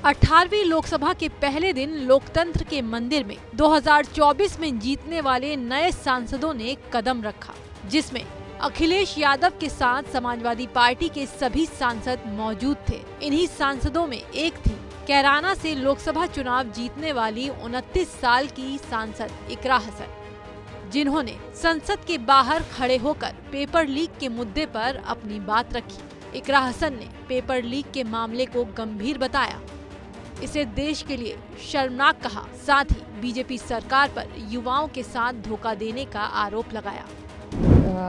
18वीं लोकसभा के पहले दिन लोकतंत्र के मंदिर में 2024 में जीतने वाले नए सांसदों ने कदम रखा, जिसमें अखिलेश यादव के साथ समाजवादी पार्टी के सभी सांसद मौजूद थे। इन्हीं सांसदों में एक थी कैराना से लोकसभा चुनाव जीतने वाली 29 साल की सांसद इकरा हसन, जिन्होंने संसद के बाहर खड़े होकर पेपर लीक के मुद्दे पर अपनी बात रखी। इकरा हसन ने पेपर लीक के मामले को गंभीर बताया, इसे देश के लिए शर्मनाक कहा, साथ ही बीजेपी सरकार पर युवाओं के साथ धोखा देने का आरोप लगाया।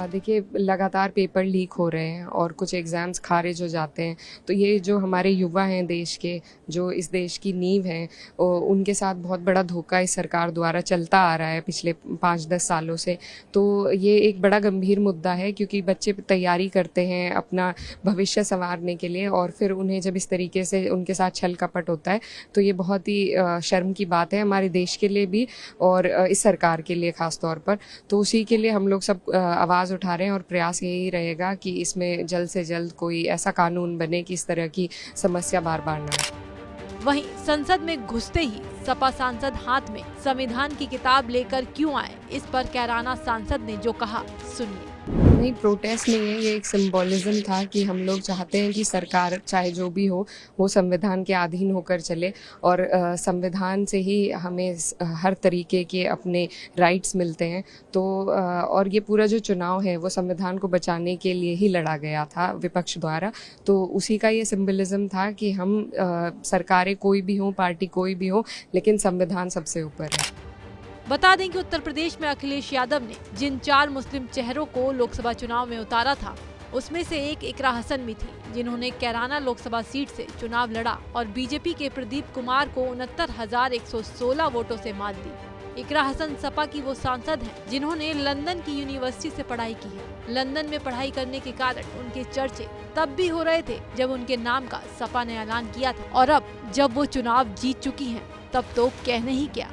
देखिए, लगातार पेपर लीक हो रहे हैं और कुछ एग्ज़ाम्स खारिज हो जाते हैं, तो ये जो हमारे युवा हैं देश के, जो इस देश की नींव हैं, उनके साथ बहुत बड़ा धोखा इस सरकार द्वारा चलता आ रहा है पिछले 5-10 सालों से। तो ये एक बड़ा गंभीर मुद्दा है, क्योंकि बच्चे तैयारी करते हैं अपना भविष्य संवारने के लिए और फिर उन्हें जब इस तरीके से उनके साथ छल कपट होता है तो ये बहुत ही शर्म की बात है हमारे देश के लिए भी और इस सरकार के लिए ख़ास तौर पर। तो उसी के लिए हम लोग सब आवाज़ उठा रहे हैं और प्रयास यही रहेगा कि इसमें जल्द से जल्द कोई ऐसा कानून बने कि इस तरह की समस्या बार बार न हो। वहीं संसद में घुसते ही सपा सांसद हाथ में संविधान की किताब लेकर क्यों आए, इस पर कैराना सांसद ने जो कहा सुनिए। नहीं, प्रोटेस्ट नहीं है, ये एक सिंबॉलिज्म था कि हम लोग चाहते हैं कि सरकार चाहे जो भी हो वो संविधान के अधीन होकर चले और संविधान से ही हमें हर तरीके के अपने राइट्स मिलते हैं। तो और ये पूरा जो चुनाव है वो संविधान को बचाने के लिए ही लड़ा गया था विपक्ष द्वारा। तो उसी का ये सिंबलिज्म था कि हम सरकारें कोई भी हो, पार्टी कोई भी हो, लेकिन संविधान सबसे ऊपर है। बता दें कि उत्तर प्रदेश में अखिलेश यादव ने जिन 4 मुस्लिम चेहरों को लोकसभा चुनाव में उतारा था, उसमें से एक इकरा हसन भी थी, जिन्होंने कैराना लोकसभा सीट से चुनाव लड़ा और बीजेपी के प्रदीप कुमार को 69,116 वोटों से मात दी। इकरा हसन सपा की वो सांसद हैं जिन्होंने लंदन की यूनिवर्सिटी से पढ़ाई की है। लंदन में पढ़ाई करने के कारण उनके चर्चे तब भी हो रहे थे जब उनके नाम का सपा ने ऐलान किया था, और अब जब वो चुनाव जीत चुकी हैं, तब तो कहने ही क्या।